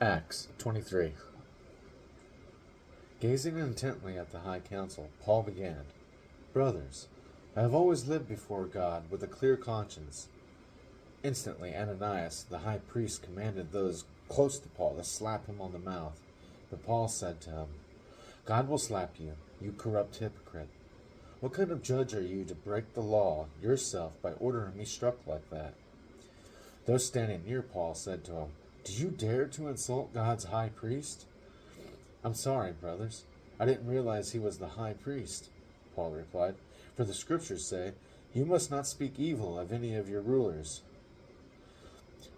Acts 23. Gazing intently at the high council, Paul began, "Brothers, I have always lived before God with a clear conscience." Instantly Ananias, the high priest, commanded those close to Paul to slap him on the mouth. But Paul said to him, "God will slap you, you corrupt hypocrite. What kind of judge are you to break the law yourself by ordering me struck like that?" Those standing near Paul said to him, "Do you dare to insult God's high priest?" "I'm sorry, brothers. I didn't realize he was the high priest," Paul replied. "For the scriptures say, 'You must not speak evil of any of your rulers.'"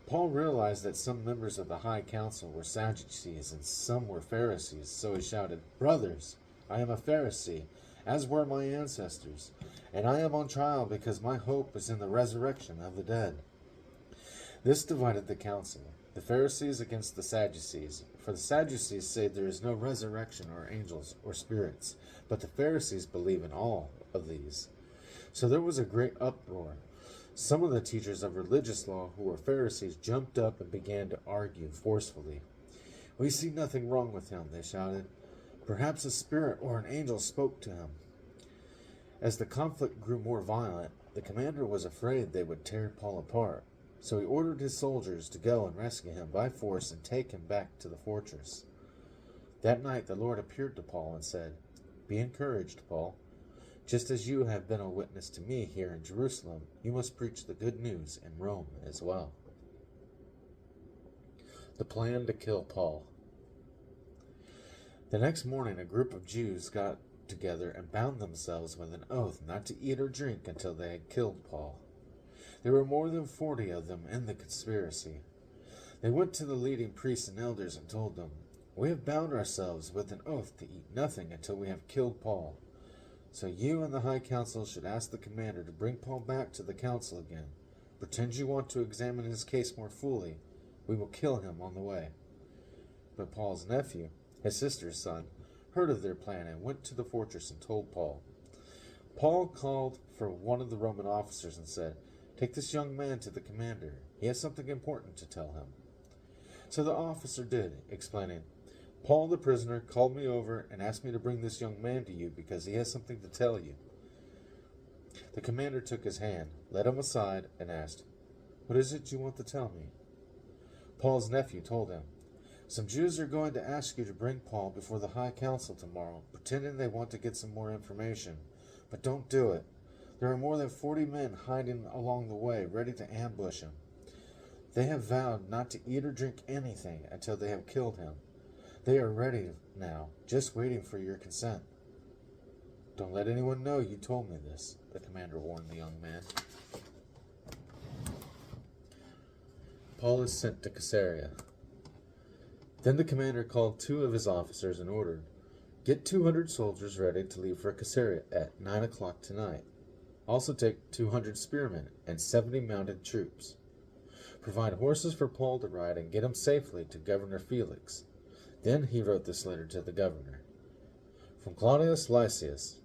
Paul realized that some members of the high council were Sadducees and some were Pharisees, so he shouted, "Brothers, I am a Pharisee, as were my ancestors, and I am on trial because my hope is in the resurrection of the dead." This divided the council, the Pharisees against the Sadducees. For the Sadducees say there is no resurrection or angels or spirits, but the Pharisees believe in all of these. So there was a great uproar. Some of the teachers of religious law who were Pharisees jumped up and began to argue forcefully. "We see nothing wrong with him," they shouted. "Perhaps a spirit or an angel spoke to him." As the conflict grew more violent, the commander was afraid they would tear Paul apart. So he ordered his soldiers to go and rescue him by force and take him back to the fortress. That night the Lord appeared to Paul and said, "Be encouraged, Paul. Just as you have been a witness to me here in Jerusalem, you must preach the good news in Rome as well." The plan to kill Paul. The next morning a group of Jews got together and bound themselves with an oath not to eat or drink until they had killed Paul. There were more than 40 of them in the conspiracy. They went to the leading priests and elders and told them, "We have bound ourselves with an oath to eat nothing until we have killed Paul. So you and the high council should ask the commander to bring Paul back to the council again. Pretend you want to examine his case more fully. We will kill him on the way." But Paul's nephew, his sister's son, heard of their plan and went to the fortress and told Paul. Paul called for one of the Roman officers and said, "Take this young man to the commander. He has something important to tell him." So the officer did, explaining, "Paul the prisoner called me over and asked me to bring this young man to you because he has something to tell you." The commander took his hand, led him aside, and asked, "What is it you want to tell me?" Paul's nephew told him, "Some Jews are going to ask you to bring Paul before the high council tomorrow, pretending they want to get some more information. But don't do it. There are more than 40 men hiding along the way, ready to ambush him. They have vowed not to eat or drink anything until they have killed him. They are ready now, just waiting for your consent." "Don't let anyone know you told me this," the commander warned the young man. Paul is sent to Caesarea. Then the commander called 2 of his officers and ordered, "Get 200 soldiers ready to leave for Caesarea at 9 o'clock tonight. Also take 200 spearmen and 70 mounted troops. Provide horses for Paul to ride and get him safely to Governor Felix." Then he wrote this letter to the governor. "From Claudius Lysias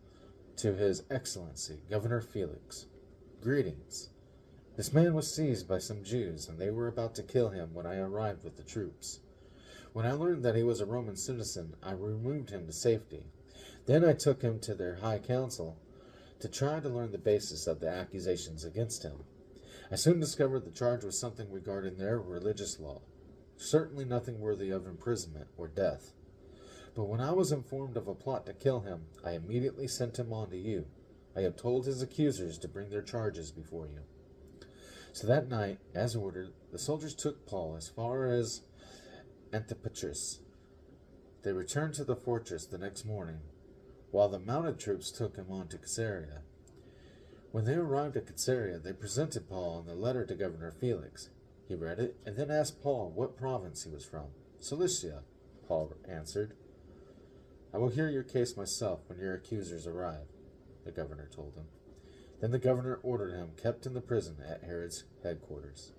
to His Excellency, Governor Felix. Greetings. This man was seized by some Jews, and they were about to kill him when I arrived with the troops. When I learned that he was a Roman citizen, I removed him to safety. Then I took him to their high council to try to learn the basis of the accusations against him. I soon discovered the charge was something regarding their religious law, certainly nothing worthy of imprisonment or death. But when I was informed of a plot to kill him, I immediately sent him on to you. I have told his accusers to bring their charges before you." So that night, as ordered, the soldiers took Paul as far as Antipatris. They returned to the fortress the next morning, while the mounted troops took him on to Caesarea. When they arrived at Caesarea, they presented Paul the letter to Governor Felix. He read it, and then asked Paul what province he was from. "Cilicia," Paul answered. "I will hear your case myself when your accusers arrive," the governor told him. Then the governor ordered him kept in the prison at Herod's headquarters.